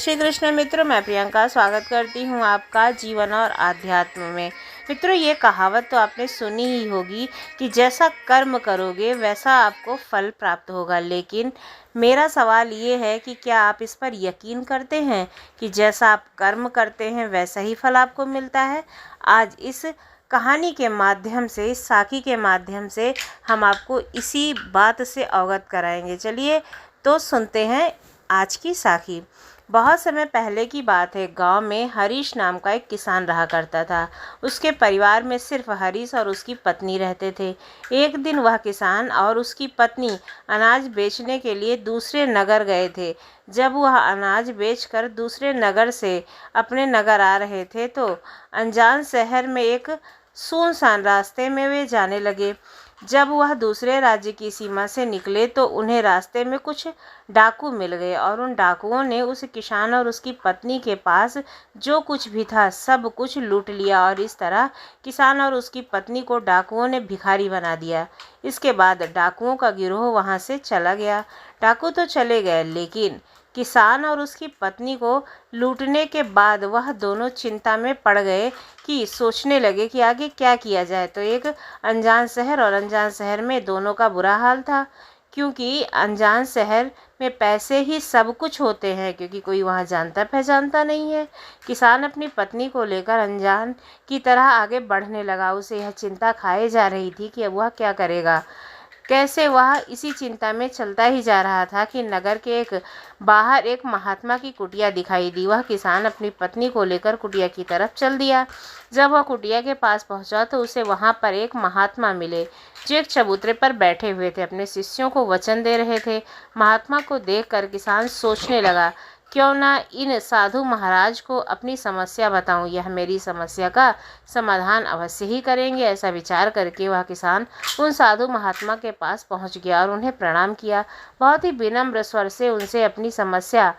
श्री कृष्ण मित्रों, मैं प्रियंका स्वागत करती हूँ आपका जीवन और आध्यात्म में। मित्रों, ये कहावत तो आपने सुनी ही होगी कि जैसा कर्म करोगे वैसा आपको फल प्राप्त होगा। लेकिन मेरा सवाल ये है कि क्या आप इस पर यकीन करते हैं कि जैसा आप कर्म करते हैं वैसा ही फल आपको मिलता है? आज इस कहानी के माध्यम से, इस साखी के माध्यम से हम आपको इसी बात से अवगत कराएंगे। चलिए तो सुनते हैं आज की साखी। बहुत समय पहले की बात है। गांव में हरीश नाम का एक किसान रहा करता था। उसके परिवार में सिर्फ हरीश और उसकी पत्नी रहते थे। एक दिन वह किसान और उसकी पत्नी अनाज बेचने के लिए दूसरे नगर गए थे। जब वह अनाज बेचकर दूसरे नगर से अपने नगर आ रहे थे तो अनजान शहर में एक सुनसान रास्ते में वे जाने लगे। जब वह दूसरे राज्य की सीमा से निकले तो उन्हें रास्ते में कुछ डाकू मिल गए और उन डाकुओं ने उस किसान और उसकी पत्नी के पास जो कुछ भी था सब कुछ लूट लिया और इस तरह किसान और उसकी पत्नी को डाकुओं ने भिखारी बना दिया। इसके बाद डाकुओं का गिरोह वहां से चला गया। डाकू तो चले गए, लेकिन किसान और उसकी पत्नी को लूटने के बाद वह दोनों चिंता में पड़ गए कि सोचने लगे कि आगे क्या किया जाए। तो एक अनजान शहर और अनजान शहर में दोनों का बुरा हाल था, क्योंकि अनजान शहर में पैसे ही सब कुछ होते हैं, क्योंकि कोई वहाँ जानता पहचानता नहीं है। किसान अपनी पत्नी को लेकर अनजान की तरह आगे बढ़ने लगा। उसे यह चिंता खाए जा रही थी कि अब वह क्या करेगा, कैसे। वह इसी चिंता में चलता ही जा रहा था कि नगर के बाहर एक महात्मा की कुटिया दिखाई दी। वह किसान अपनी पत्नी को लेकर कुटिया की तरफ चल दिया। जब वह कुटिया के पास पहुंचा तो उसे वहां पर एक महात्मा मिले जो एक चबूतरे पर बैठे हुए थे, अपने शिष्यों को वचन दे रहे थे। महात्मा को देखकर किसान सोचने लगा, क्यों ना इन साधु महाराज को अपनी समस्या बताऊं, यह मेरी समस्या का समाधान अवश्य ही करेंगे। ऐसा विचार करके वह किसान उन साधु महात्मा के पास पहुंच गया और उन्हें प्रणाम किया। बहुत ही विनम्र स्वर से उनसे अपनी समस्या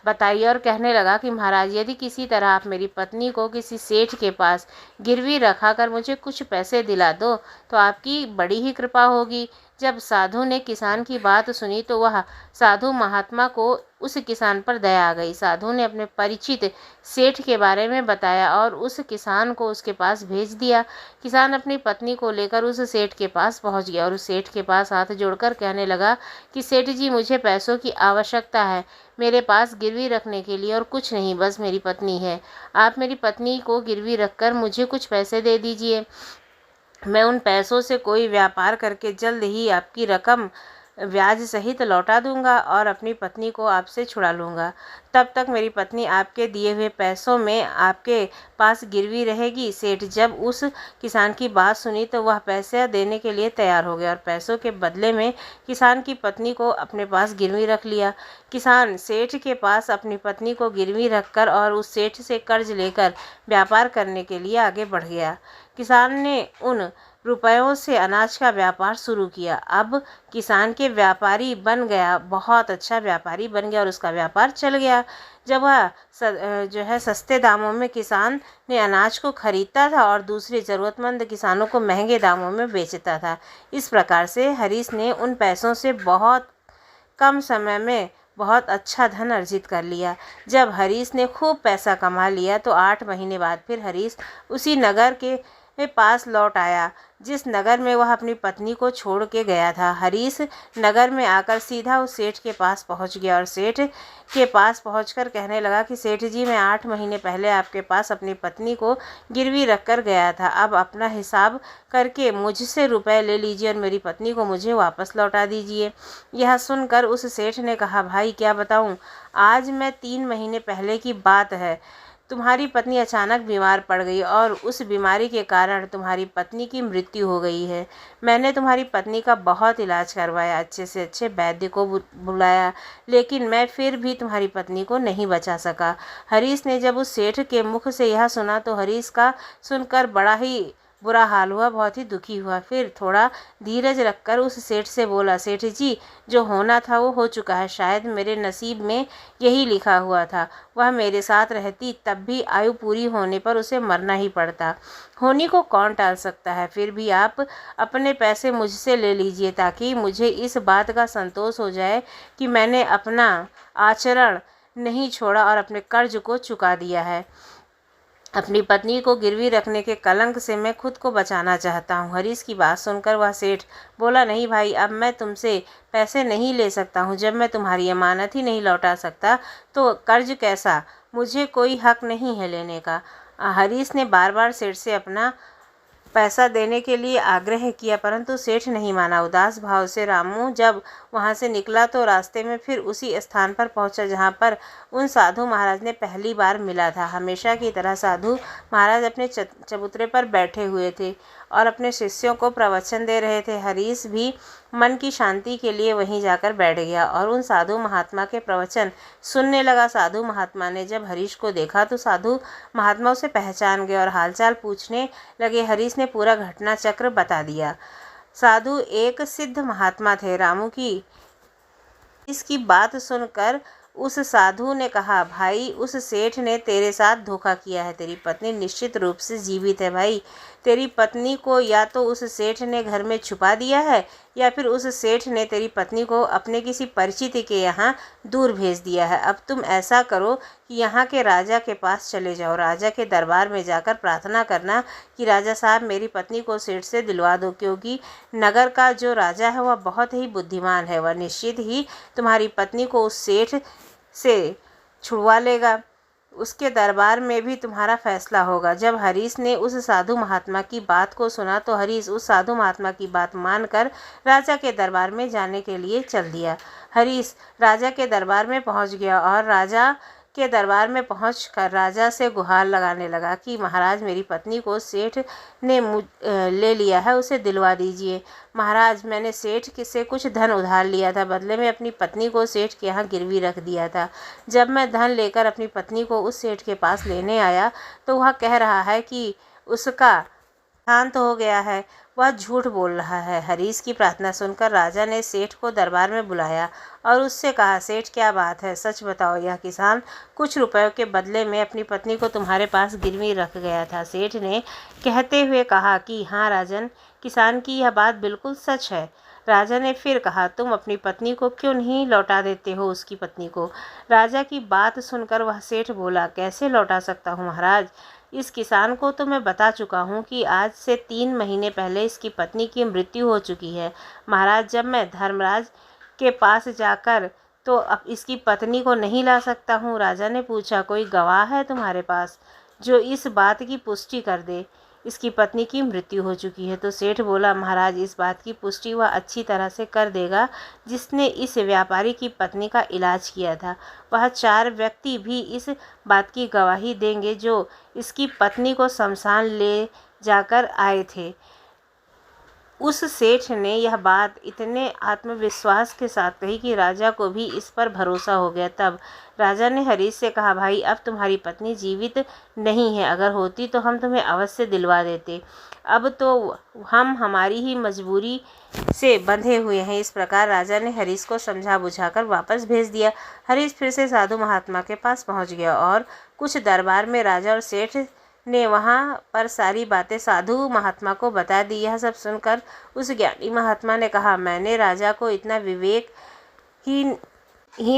बताई और कहने लगा कि महाराज, यदि किसी तरह आप मेरी पत्नी को किसी सेठ के पास गिरवी रखा कर मुझे कुछ पैसे दिला दो तो आपकी बड़ी ही कृपा होगी। जब साधु ने किसान की बात सुनी तो वह साधु महात्मा को उस किसान पर दया आ गई। साधु ने अपने परिचित सेठ के बारे में बताया और उस किसान को उसके पास भेज दिया। किसान अपनी पत्नी को लेकर उस सेठ के पास पहुंच गया और उस सेठ के पास हाथ जोड़कर कहने लगा कि सेठ जी, मुझे पैसों की आवश्यकता है। मेरे पास गिरवी रखने के लिए और कुछ नहीं, बस मेरी पत्नी है। आप मेरी पत्नी को गिरवी रखकर मुझे कुछ पैसे दे दीजिए। मैं उन पैसों से कोई व्यापार करके जल्द ही आपकी रकम ब्याज सहित लौटा दूंगा और अपनी पत्नी को आपसे छुड़ा लूँगा। तब तक मेरी पत्नी आपके दिए हुए पैसों में आपके पास गिरवी रहेगी। सेठ जब उस किसान की बात सुनी तो वह पैसे देने के लिए तैयार हो गया और पैसों के बदले में किसान की पत्नी को अपने पास गिरवी रख लिया। किसान सेठ के पास अपनी पत्नी को गिरवी रखकर और उस सेठ से कर्ज लेकर व्यापार करने के लिए आगे बढ़ गया। किसान ने उन रुपयों से अनाज का व्यापार शुरू किया। अब किसान के व्यापारी बन गया, बहुत अच्छा व्यापारी बन गया और उसका व्यापार चल गया। जब वह सस्ते दामों में किसान ने अनाज को खरीदता था और दूसरे ज़रूरतमंद किसानों को महंगे दामों में बेचता था। इस प्रकार से हरीश ने उन पैसों से बहुत कम समय में बहुत अच्छा धन अर्जित कर लिया। जब हरीश ने खूब पैसा कमा लिया तो 8 महीने बाद फिर हरीश उसी नगर के पास लौट आया जिस नगर में वह अपनी पत्नी को छोड़ के गया था। हरीश नगर में आकर सीधा उस सेठ के पास पहुंच गया और सेठ के पास पहुंचकर कहने लगा कि सेठ जी, मैं 8 महीने पहले आपके पास अपनी पत्नी को गिरवी रख कर गया था। अब अपना हिसाब करके मुझसे रुपए ले लीजिए और मेरी पत्नी को मुझे वापस लौटा दीजिए। यह सुनकर उस सेठ ने कहा, भाई क्या बताऊं, आज मैं 3 महीने पहले की बात है। तुम्हारी पत्नी अचानक बीमार पड़ गई और उस बीमारी के कारण तुम्हारी पत्नी की मृत्यु हो गई है। मैंने तुम्हारी पत्नी का बहुत इलाज करवाया, अच्छे से अच्छे वैद्य को बुलाया, लेकिन मैं फिर भी तुम्हारी पत्नी को नहीं बचा सका। हरीश ने जब उस सेठ के मुख से यह सुना तो हरीश का सुनकर बड़ा ही बुरा हाल हुआ, बहुत ही दुखी हुआ। फिर थोड़ा धीरज रखकर उस सेठ से बोला, सेठ जी, जो होना था वो हो चुका है। शायद मेरे नसीब में यही लिखा हुआ था। वह मेरे साथ रहती तब भी आयु पूरी होने पर उसे मरना ही पड़ता। होनी को कौन टाल सकता है। फिर भी आप अपने पैसे मुझसे ले लीजिए ताकि मुझे इस बात का संतोष हो जाए कि मैंने अपना आचरण नहीं छोड़ा और अपने कर्ज को चुका दिया है। अपनी पत्नी को गिरवी रखने के कलंक से मैं खुद को बचाना चाहता हूँ। हरीश की बात सुनकर वह सेठ बोला, नहीं भाई, अब मैं तुमसे पैसे नहीं ले सकता हूँ। जब मैं तुम्हारी अमानत ही नहीं लौटा सकता तो कर्ज कैसा? मुझे कोई हक नहीं है लेने का। हरीश ने बार बार सेठ से अपना पैसा देने के लिए आग्रह किया, परंतु सेठ नहीं माना। उदास भाव से रामू जब वहां से निकला तो रास्ते में फिर उसी स्थान पर पहुंचा जहां पर उन साधु महाराज ने पहली बार मिला था। हमेशा की तरह साधु महाराज अपने चबूतरे पर बैठे हुए थे और अपने शिष्यों को प्रवचन दे रहे थे। हरीश भी मन की शांति के लिए वहीं जाकर बैठ गया और उन साधु महात्मा के प्रवचन सुनने लगा। साधु महात्मा ने जब हरीश को देखा तो साधु महात्मा उसे पहचान गए और हालचाल पूछने लगे। हरीश ने पूरा घटना चक्र बता दिया। साधु एक सिद्ध महात्मा थे। रामू की इसकी बात सुनकर उस साधु ने कहा, भाई, उस सेठ ने तेरे साथ धोखा किया है। तेरी पत्नी निश्चित रूप से जीवित है भाई। तेरी पत्नी को या तो उस सेठ ने घर में छुपा दिया है या फिर उस सेठ ने तेरी पत्नी को अपने किसी परिचित के यहाँ दूर भेज दिया है। अब तुम ऐसा करो कि यहाँ के राजा के पास चले जाओ। राजा के दरबार में जाकर प्रार्थना करना कि राजा साहब, मेरी पत्नी को सेठ से दिलवा दो, क्योंकि नगर का जो राजा है वह बहुत ही बुद्धिमान है। वह निश्चित ही तुम्हारी पत्नी को उस सेठ से छुड़वा लेगा। उसके दरबार में भी तुम्हारा फैसला होगा। जब हरीश ने उस साधु महात्मा की बात को सुना तो हरीश उस साधु महात्मा की बात मानकर राजा के दरबार में जाने के लिए चल दिया। हरीश राजा के दरबार में पहुंच गया और राजा के दरबार में पहुंचकर राजा से गुहार लगाने लगा कि महाराज, मेरी पत्नी को सेठ ने ले लिया है, उसे दिलवा दीजिए। महाराज, मैंने सेठ से कुछ धन उधार लिया था, बदले में अपनी पत्नी को सेठ के यहाँ गिरवी रख दिया था। जब मैं धन लेकर अपनी पत्नी को उस सेठ के पास लेने आया तो वह कह रहा है कि उसका शांत हो गया है। वह झूठ बोल रहा है। हरीश की प्रार्थना सुनकर राजा ने सेठ को दरबार में बुलाया और उससे कहा, सेठ, क्या बात है, सच बताओ। यह किसान कुछ रुपयों के बदले में अपनी पत्नी को तुम्हारे पास गिरवी रख गया था। सेठ ने कहते हुए कहा कि हाँ राजन, किसान की यह बात बिल्कुल सच है। राजा ने फिर कहा, तुम अपनी पत्नी को क्यों नहीं लौटा देते हो उसकी पत्नी को? राजा की बात सुनकर वह सेठ बोला, कैसे लौटा सकता हूँ महाराज? इस किसान को तो मैं बता चुका हूँ कि आज से 3 महीने पहले इसकी पत्नी की मृत्यु हो चुकी है। महाराज, जब मैं धर्मराज के पास जाकर तो अब इसकी पत्नी को नहीं ला सकता हूँ। राजा ने पूछा, कोई गवाह है तुम्हारे पास जो इस बात की पुष्टि कर दे इसकी पत्नी की मृत्यु हो चुकी है? तो सेठ बोला, महाराज, इस बात की पुष्टि वह अच्छी तरह से कर देगा जिसने इस व्यापारी की पत्नी का इलाज किया था। वह 4 व्यक्ति भी इस बात की गवाही देंगे जो इसकी पत्नी को शमशान ले जाकर आए थे। उस सेठ ने यह बात इतने आत्मविश्वास के साथ कही कि राजा को भी इस पर भरोसा हो गया। तब राजा ने हरीश से कहा, भाई, अब तुम्हारी पत्नी जीवित नहीं है। अगर होती तो हम तुम्हें अवश्य दिलवा देते। अब तो हम हमारी ही मजबूरी से बंधे हुए हैं। इस प्रकार राजा ने हरीश को समझा बुझाकर वापस भेज दिया। हरीश फिर से साधु महात्मा के पास पहुंच गया और कुछ दरबार में राजा और सेठ ने वहाँ पर सारी बातें साधु महात्मा को बता दी। यह सब सुनकर उस ज्ञानी महात्मा ने कहा, मैंने राजा को इतना विवेकहीन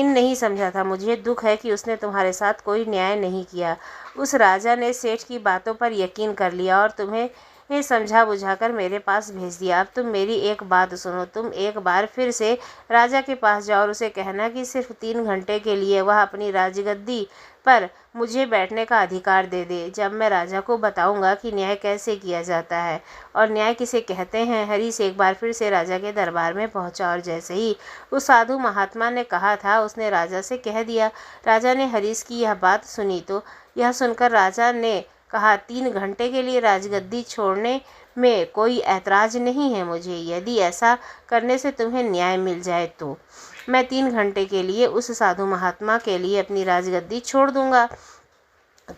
नहीं समझा था। मुझे दुख है कि उसने तुम्हारे साथ कोई न्याय नहीं किया। उस राजा ने सेठ की बातों पर यकीन कर लिया और तुम्हें समझा बुझाकर मेरे पास भेज दिया। अब तुम मेरी एक बात सुनो। तुम एक बार फिर से राजा के पास जाओ और उसे कहना कि सिर्फ 3 घंटे के लिए वह अपनी राजगद्दी पर मुझे बैठने का अधिकार दे दे। जब मैं राजा को बताऊंगा कि न्याय कैसे किया जाता है और न्याय किसे कहते हैं। हरीश एक बार फिर से राजा के दरबार में पहुंचा और जैसे ही उस साधु महात्मा ने कहा था उसने राजा से कह दिया। राजा ने हरीश की यह बात सुनी तो यह सुनकर राजा ने कहा, 3 घंटे के लिए राजगद्दी छोड़ने में कोई ऐतराज़ नहीं है मुझे। यदि ऐसा करने से तुम्हें न्याय मिल जाए तो मैं 3 घंटे के लिए उस साधु महात्मा के लिए अपनी राजगद्दी छोड़ दूंगा।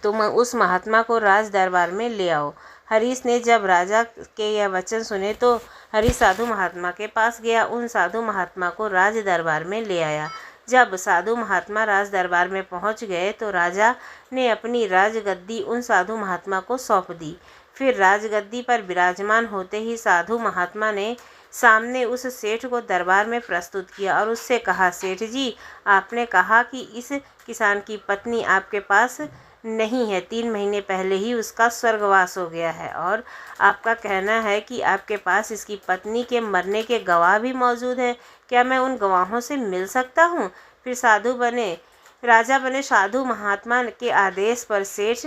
तुम उस महात्मा को राज दरबार में ले आओ। हरीश ने जब राजा के यह वचन सुने तो हरीश साधु महात्मा के पास गया। उन साधु महात्मा को राज दरबार में ले आया। जब साधु महात्मा राज दरबार में पहुंच गए तो राजा ने अपनी राजगद्दी उन साधु महात्मा को सौंप दी। फिर राजगद्दी पर विराजमान होते ही साधु महात्मा ने सामने उस सेठ को दरबार में प्रस्तुत किया और उससे कहा, सेठ जी, आपने कहा कि इस किसान की पत्नी आपके पास नहीं है। 3 महीने पहले ही उसका स्वर्गवास हो गया है और आपका कहना है कि आपके पास इसकी पत्नी के मरने के गवाह भी मौजूद हैं। क्या मैं उन गवाहों से मिल सकता हूँ? फिर राजा बने साधु महात्मा के आदेश पर सेठ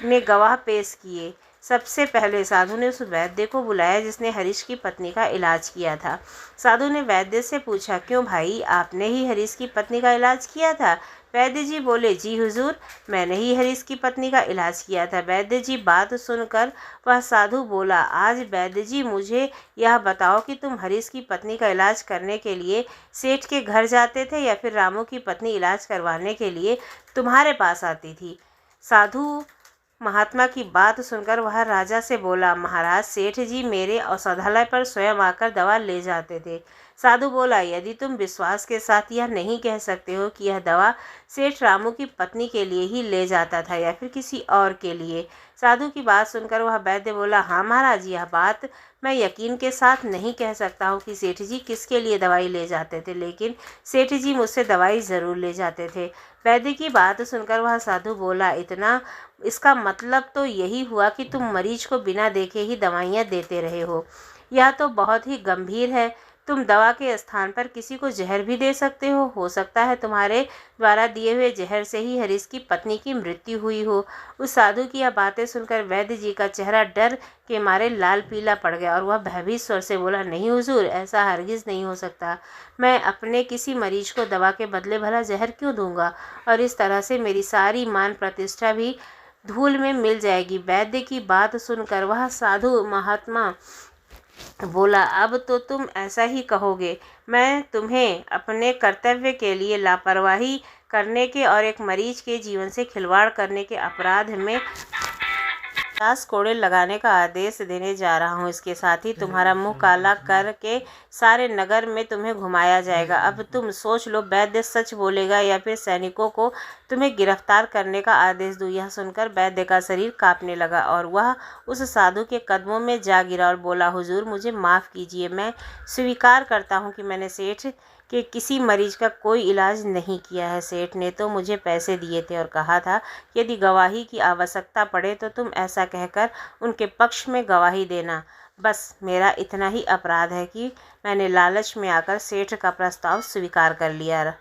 ने गवाह पेश किए। सबसे पहले साधु ने उस वैद्य को बुलाया जिसने हरीश की पत्नी का इलाज किया था। साधु ने वैद्य से पूछा, क्यों भाई, आपने ही हरीश की पत्नी का इलाज किया था? वैद्य जी बोले, जी हुजूर, मैंने ही हरीश की पत्नी का इलाज किया था। वैद्य जी बात सुनकर वह साधु बोला, आज वैद्य जी मुझे यह बताओ कि तुम हरीश की पत्नी का इलाज करने के लिए सेठ के घर जाते थे या फिर रामू की पत्नी इलाज करवाने के लिए तुम्हारे पास आती थी? साधु महात्मा की बात सुनकर वह राजा से बोला, महाराज, सेठ जी मेरे औषधालय पर स्वयं आकर दवा ले जाते थे। साधु बोला, यदि तुम विश्वास के साथ यह नहीं कह सकते हो कि यह दवा सेठ रामू की पत्नी के लिए ही ले जाता था या फिर किसी और के लिए? साधु की बात सुनकर वह वैद्य बोला, हाँ महाराज, यह बात मैं यकीन के साथ नहीं कह सकता हूँ कि सेठ जी किसके लिए दवाई ले जाते थे, लेकिन सेठ जी मुझसे दवाई ज़रूर ले जाते थे। वैद्य की बात सुनकर वह साधु बोला, इसका मतलब तो यही हुआ कि तुम मरीज को बिना देखे ही दवाइयाँ देते रहे हो। यह तो बहुत ही गंभीर है। तुम दवा के स्थान पर किसी को जहर भी दे सकते हो सकता है तुम्हारे द्वारा दिए हुए जहर से ही हरीश की पत्नी की मृत्यु हुई हो। उस साधु की यह बातें सुनकर वैद्य जी का चेहरा डर के मारे लाल पीला पड़ गया और वह भयभीत स्वर से बोला, नहीं हुजूर, ऐसा हरगिज़ नहीं हो सकता। मैं अपने किसी मरीज को दवा के बदले भला जहर क्यों दूंगा, और इस तरह से मेरी सारी मान प्रतिष्ठा भी धूल में मिल जाएगी। वैद्य की बात सुनकर वह साधु महात्मा बोला, अब तो तुम ऐसा ही कहोगे। मैं तुम्हें अपने कर्तव्य के लिए लापरवाही करने के और एक मरीज के जीवन से खिलवाड़ करने के अपराध में 50 कोड़े लगाने का आदेश देने जा रहा हूँ। इसके साथ ही तुम्हारा मुंह काला करके सारे नगर में तुम्हें घुमाया जाएगा। अब तुम सोच लो, वैद्य सच बोलेगा या फिर सैनिकों को तुम्हें गिरफ्तार करने का आदेश दूँ? यह सुनकर वैद्य का शरीर कांपने लगा और वह उस साधु के कदमों में जा गिरा और बोला, हुजूर, मुझे माफ़ कीजिए। मैं स्वीकार करता हूँ कि मैंने सेठ कि किसी मरीज का कोई इलाज नहीं किया है। सेठ ने तो मुझे पैसे दिए थे और कहा था यदि गवाही की आवश्यकता पड़े तो तुम ऐसा कहकर उनके पक्ष में गवाही देना। बस मेरा इतना ही अपराध है कि मैंने लालच में आकर सेठ का प्रस्ताव स्वीकार कर लिया।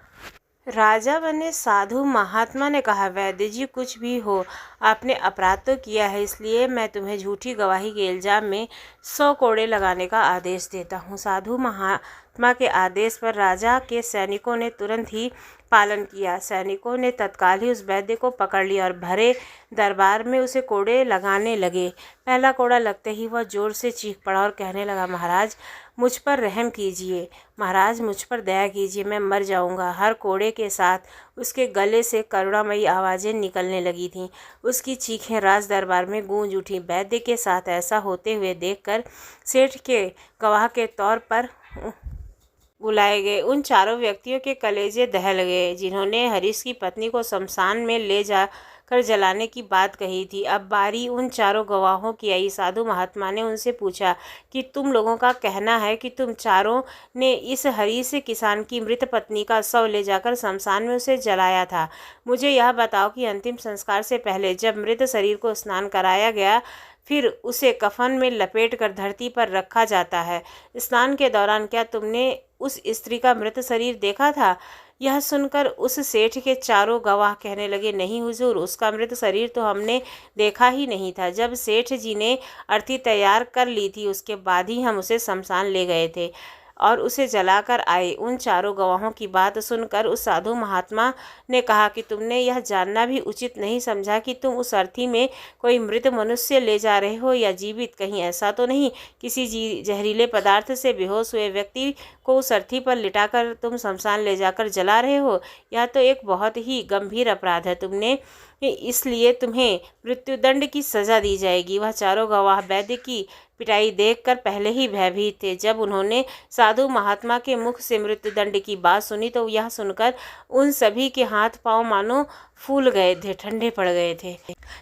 राजा बने साधु महात्मा ने कहा, वैद्य जी, कुछ भी हो, आपने अपराध तो किया है, इसलिए मैं तुम्हें झूठी गवाही के इल्ज़ाम में 100 कोड़े लगाने का आदेश देता हूँ। साधु महात्मा के आदेश पर राजा के सैनिकों ने तुरंत ही पालन किया। सैनिकों ने तत्काल ही उस वैद्य को पकड़ लिया और भरे दरबार में उसे कोड़े लगाने लगे। पहला कोड़ा लगते ही वह जोर से चीख पड़ा और कहने लगा, महाराज, मुझ पर रहम कीजिए, महाराज, मुझ पर दया कीजिए, मैं मर जाऊंगा। हर कोड़े के साथ उसके गले से करुणामयी आवाज़ें निकलने लगी थीं। उसकी चीखें राज दरबार में गूंज उठीं। वैद्य के साथ ऐसा होते हुए देखकर सेठ के गवाह के तौर पर बुलाए गए उन चारों व्यक्तियों के कलेजे दहल गए जिन्होंने हरीश की पत्नी को शमशान में ले जाकर जलाने की बात कही थी। अब बारी उन चारों गवाहों की आई। साधु महात्मा ने उनसे पूछा कि तुम लोगों का कहना है कि तुम चारों ने इस हरीश किसान की मृत पत्नी का शव ले जाकर शमशान में उसे जलाया था। मुझे यह बताओ कि अंतिम संस्कार से पहले जब मृत शरीर को स्नान कराया गया, फिर उसे कफन में लपेटकर धरती पर रखा जाता है। स्नान के दौरान क्या तुमने उस स्त्री का मृत शरीर देखा था? यह सुनकर उस सेठ के चारों गवाह कहने लगे, नहीं हुजूर, उसका मृत शरीर तो हमने देखा ही नहीं था। जब सेठ जी ने अर्थी तैयार कर ली थी उसके बाद ही हम उसे शमशान ले गए थे और उसे जलाकर आए। उन चारों गवाहों की बात सुनकर उस साधु महात्मा ने कहा कि तुमने यह जानना भी उचित नहीं समझा कि तुम उस अर्थी में कोई मृत मनुष्य ले जा रहे हो या जीवित? कहीं ऐसा तो नहीं किसी जहरीले पदार्थ से बेहोश हुए व्यक्ति को उस अर्थी पर लिटाकर तुम शमशान ले जाकर जला रहे हो? यह तो एक बहुत ही गंभीर अपराध है, तुमने इसलिए तुम्हें मृत्युदंड की सज़ा दी जाएगी। वह चारों गवाह वैद्य की पिटाई देखकर पहले ही भयभीत थे। जब उन्होंने साधु महात्मा के मुख से मृत्युदंड की बात सुनी तो यह सुनकर उन सभी के हाथ पांव मानो फूल गए थे, ठंडे पड़ गए थे।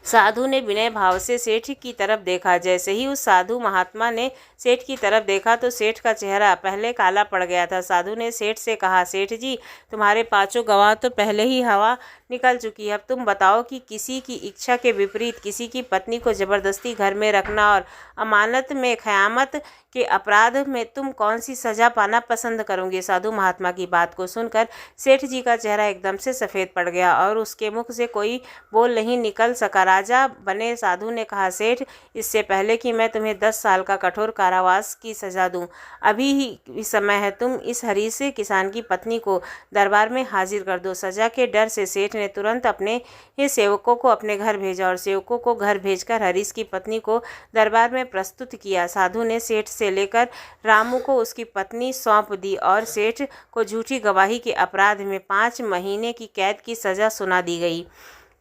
साधु ने विनय भाव से सेठ की तरफ देखा। जैसे ही उस साधु महात्मा ने सेठ की तरफ देखा तो सेठ का चेहरा पहले काला पड़ गया था। साधु ने सेठ से कहा, सेठ जी, तुम्हारे पांचों गवाह तो पहले ही हवा निकल चुकी है। अब तुम बताओ कि किसी की इच्छा के विपरीत किसी की पत्नी को जबरदस्ती घर में रखना और अमानत में खयामत के अपराध में तुम कौन सी सजा पाना पसंद करोगे। साधु महात्मा की बात को सुनकर सेठ जी का चेहरा एकदम से सफ़ेद पड़ गया और उसके मुख से कोई बोल नहीं निकल सका। राजा बने साधु ने कहा, सेठ, इससे पहले कि मैं तुम्हें 10 साल का कठोर कारावास की सजा दूं, अभी ही समय है। तुम इस हरीश किसान की पत्नी को दरबार में हाजिर कर दो। सजा के डर से सेठ ने तुरंत अपने सेवकों को अपने घर भेजा और सेवकों को घर भेजकर हरीश की पत्नी को दरबार में प्रस्तुत किया। साधु ने सेठ से लेकर रामू को उसकी पत्नी सौंप दी और सेठ को झूठी गवाही के अपराध में 5 महीने की कैद की सजा सुना दी गई।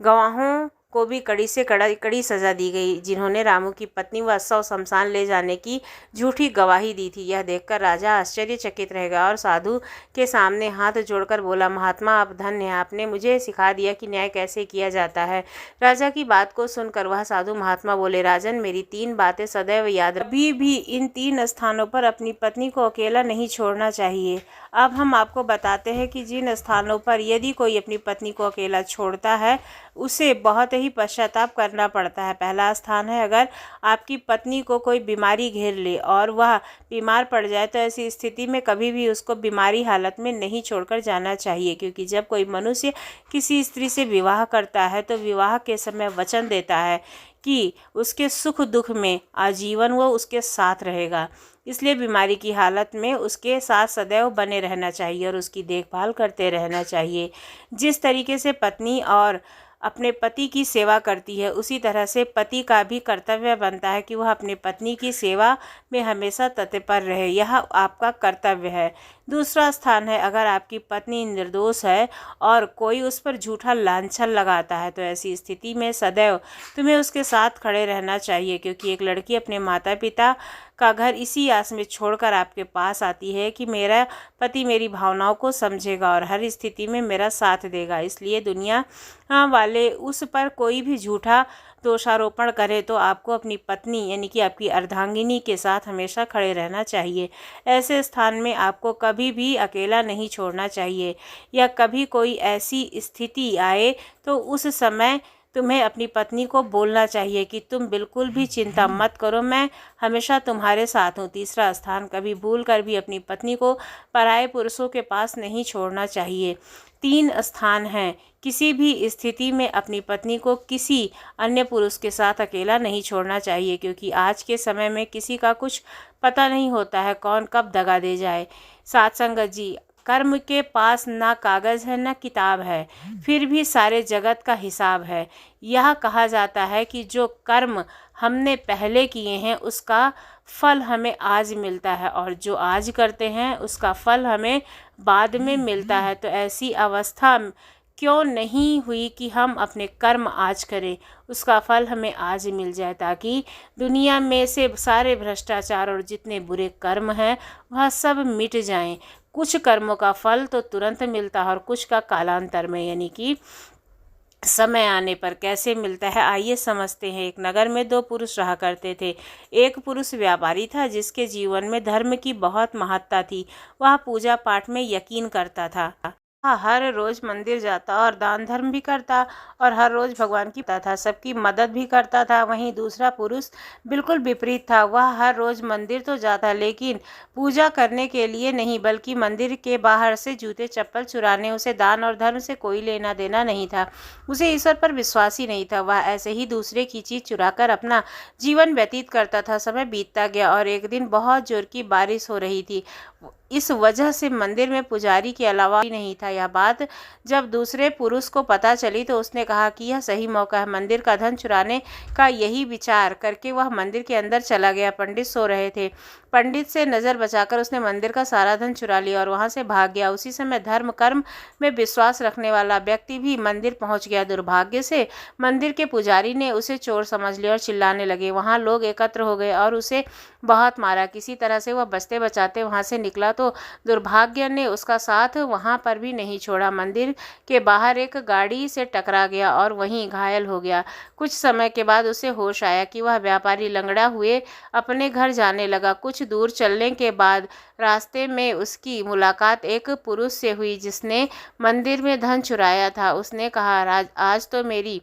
गवाहों को भी कड़ी से कड़ी सजा दी गई, जिन्होंने रामू की पत्नी व शव शमशान ले जाने की झूठी गवाही दी थी। यह देखकर राजा आश्चर्यचकित रह गया और साधु के सामने हाथ जोड़कर बोला, महात्मा, आप धन्य हैं, आपने मुझे सिखा दिया कि न्याय कैसे किया जाता है। राजा की बात को सुनकर वह साधु महात्मा बोले, राजन, मेरी 3 बातें सदैव याद रख। अभी भी इन 3 स्थानों पर अपनी पत्नी को अकेला नहीं छोड़ना चाहिए। अब हम आपको बताते हैं कि जिन स्थानों पर यदि कोई अपनी पत्नी को अकेला छोड़ता है उसे बहुत ही पश्चाताप करना पड़ता है। पहला स्थान है, अगर आपकी पत्नी को कोई बीमारी घेर ले और वह बीमार पड़ जाए तो ऐसी स्थिति में कभी भी उसको बीमारी हालत में नहीं छोड़कर जाना चाहिए, क्योंकि जब कोई मनुष्य किसी स्त्री से विवाह करता है तो विवाह के समय वचन देता है कि उसके सुख दुख में आजीवन वो उसके साथ रहेगा। इसलिए बीमारी की हालत में उसके साथ सदैव बने रहना चाहिए और उसकी देखभाल करते रहना चाहिए। जिस तरीके से पत्नी और अपने पति की सेवा करती है, उसी तरह से पति का भी कर्तव्य बनता है कि वह अपनी पत्नी की सेवा में हमेशा तत्पर रहे। यह आपका कर्तव्य है। दूसरा स्थान है, अगर आपकी पत्नी निर्दोष है और कोई उस पर झूठा लांछन लगाता है तो ऐसी स्थिति में सदैव तुम्हें उसके साथ खड़े रहना चाहिए, क्योंकि एक लड़की अपने माता पिता का घर इसी आस में छोड़कर आपके पास आती है कि मेरा पति मेरी भावनाओं को समझेगा और हर स्थिति में मेरा साथ देगा। इसलिए दुनिया वाले उस पर कोई भी झूठा दोषारोपण करे तो आपको अपनी पत्नी यानी कि आपकी अर्धांगिनी के साथ हमेशा खड़े रहना चाहिए। ऐसे स्थान में आपको कभी भी अकेला नहीं छोड़ना चाहिए, या कभी कोई ऐसी स्थिति आए तो उस समय तुम्हें अपनी पत्नी को बोलना चाहिए कि तुम बिल्कुल भी चिंता मत करो, मैं हमेशा तुम्हारे साथ हूँ। तीसरा स्थान, कभी भूल कर भी अपनी पत्नी को पराये पुरुषों के पास नहीं छोड़ना चाहिए। 3 स्थान हैं, किसी भी स्थिति में अपनी पत्नी को किसी अन्य पुरुष के साथ अकेला नहीं छोड़ना चाहिए, क्योंकि आज के समय में किसी का कुछ पता नहीं होता है, कौन कब दगा दे जाए। साथ संगत जी, कर्म के पास ना कागज़ है ना किताब है, फिर भी सारे जगत का हिसाब है। यह कहा जाता है कि जो कर्म हमने पहले किए हैं उसका फल हमें आज मिलता है और जो आज करते हैं उसका फल हमें बाद में मिलता है। तो ऐसी अवस्था क्यों नहीं हुई कि हम अपने कर्म आज करें, उसका फल हमें आज मिल जाए, ताकि दुनिया में से सारे भ्रष्टाचार और जितने बुरे कर्म हैं वह सब मिट जाएं। कुछ कर्मों का फल तो तुरंत मिलता है और कुछ का कालांतर में, यानी कि समय आने पर कैसे मिलता है आइए समझते हैं। एक नगर में 2 पुरुष रहा करते थे। एक पुरुष व्यापारी था जिसके जीवन में धर्म की बहुत महत्ता थी। वह पूजा पाठ में यकीन करता था, हर रोज़ मंदिर जाता और दान धर्म भी करता और हर रोज़ भगवान की था, सबकी मदद भी करता था। वहीं दूसरा पुरुष बिल्कुल विपरीत था। वह हर रोज़ मंदिर तो जाता लेकिन पूजा करने के लिए नहीं, बल्कि मंदिर के बाहर से जूते चप्पल चुराने। उसे दान और धर्म से कोई लेना देना नहीं था। उसे ईश्वर पर विश्वास ही नहीं था। वह ऐसे ही दूसरे की चीज़ चुराकर अपना जीवन व्यतीत करता था। समय बीतता गया और एक दिन बहुत जोर की बारिश हो रही थी। इस वजह से मंदिर में पुजारी के अलावा नहीं था। यह बात जब दूसरे पुरुष को पता चली तो उसने कहा कि यह सही मौका है। मंदिर का धन चुराने का यही विचार करके वह मंदिर के अंदर चला गया। पंडित सो रहे थे। पंडित से नज़र बचाकर उसने मंदिर का सारा धन चुरा लिया और वहां से भाग गया। उसी समय धर्म कर्म में विश्वास रखने वाला व्यक्ति भी मंदिर पहुंच गया। दुर्भाग्य से मंदिर के पुजारी ने उसे चोर समझ लिया और चिल्लाने लगे। वहां लोग एकत्र हो गए और उसे बहुत मारा। किसी तरह से वह बचते बचाते वहां से निकला तो दुर्भाग्य ने उसका साथ वहाँ पर भी नहीं छोड़ा। मंदिर के बाहर एक गाड़ी से टकरा गया और वहीं घायल हो गया। कुछ समय के बाद उसे होश आया कि वह व्यापारी लंगड़ा हुए अपने घर जाने लगा। कुछ दूर चलने के बाद रास्ते में उसकी मुलाकात एक पुरुष से हुई जिसने मंदिर में धन चुराया था। उसने कहा, आज तो मेरी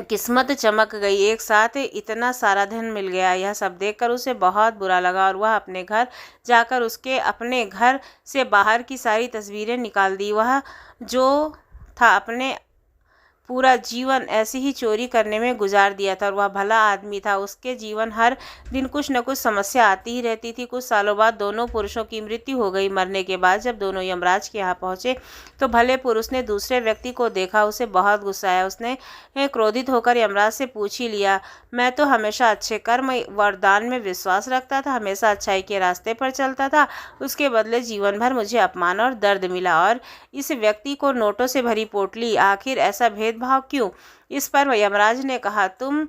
किस्मत चमक गई, एक साथ इतना सारा धन मिल गया। यह सब देखकर उसे बहुत बुरा लगा और वह अपने घर जाकर उसके अपने घर से बाहर की सारी तस्वीरें निकाल दी। वह जो था अपने पूरा जीवन ऐसी ही चोरी करने में गुजार दिया था और वह भला आदमी था। उसके जीवन हर दिन कुछ न कुछ समस्या आती ही रहती थी। कुछ सालों बाद दोनों पुरुषों की मृत्यु हो गई। मरने के बाद जब दोनों यमराज के यहाँ पहुँचे तो भले पुरुष ने दूसरे व्यक्ति को देखा। उसे बहुत गुस्सा आया। उसने क्रोधित होकर यमराज से पूछ ही लिया, मैं तो हमेशा अच्छे कर्म वरदान में विश्वास रखता था, हमेशा अच्छाई के रास्ते पर चलता था। उसके बदले जीवन भर मुझे अपमान और दर्द मिला। और इस व्यक्ति को नोटों से भरी पोटली, आखिर ऐसा भेदभाव क्यों? इस पर यमराज ने कहा, तुम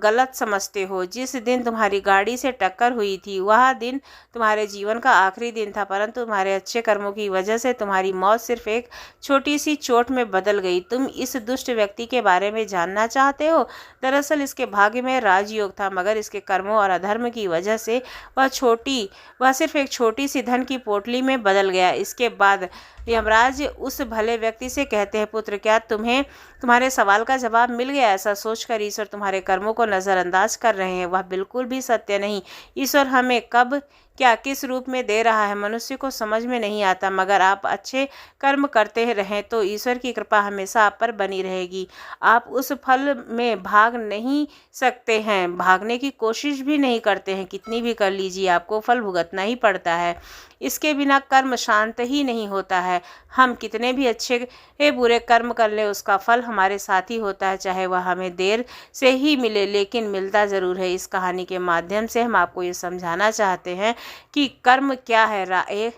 गलत समझते हो। जिस दिन तुम्हारी गाड़ी से टक्कर हुई थी वह दिन तुम्हारे जीवन का आखिरी दिन था, परंतु तुम्हारे अच्छे कर्मों की वजह से तुम्हारी मौत सिर्फ एक छोटी सी चोट में बदल गई। तुम इस दुष्ट व्यक्ति के बारे में जानना चाहते हो? दरअसल इसके भाग्य में राजयोग था, मगर इसके कर्मों और अधर्म की वजह से वह सिर्फ एक छोटी सी धन की पोटली में बदल गया। इसके बाद यमराज उस भले व्यक्ति से कहते हैं, पुत्र, क्या तुम्हें तुम्हारे सवाल का जवाब मिल गया? ऐसा सोचकर ईश्वर तुम्हारे कर्मों को नज़रअंदाज कर रहे हैं। वह बिल्कुल भी सत्य नहीं। ईश्वर हमें कब क्या किस रूप में दे रहा है मनुष्य को समझ में नहीं आता, मगर आप अच्छे कर्म करते रहें तो ईश्वर की कृपा हमेशा आप पर बनी रहेगी। आप उस फल में भाग नहीं सकते हैं, भागने की कोशिश भी नहीं करते हैं, कितनी भी कर लीजिए आपको फल भुगतना ही पड़ता है। इसके बिना कर्म शांत ही नहीं होता है। हम कितने भी अच्छे बुरे कर्म कर ले उसका फल हमारे साथ ही होता है, चाहे वह हमें देर से ही मिले, लेकिन मिलता ज़रूर है। इस कहानी के माध्यम से हम आपको ये समझाना चाहते हैं कि कर्म क्या है। राय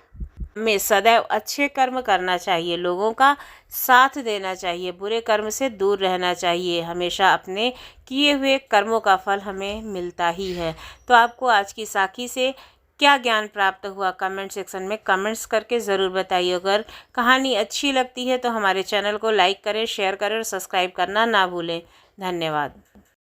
में सदैव अच्छे कर्म करना चाहिए, लोगों का साथ देना चाहिए, बुरे कर्म से दूर रहना चाहिए। हमेशा अपने किए हुए कर्मों का फल हमें मिलता ही है। तो आपको आज की साखी से क्या ज्ञान प्राप्त हुआ, कमेंट सेक्शन में कमेंट्स करके ज़रूर बताइए। अगर कहानी अच्छी लगती है तो हमारे चैनल को लाइक करें, शेयर करें और सब्सक्राइब करना ना भूलें। धन्यवाद।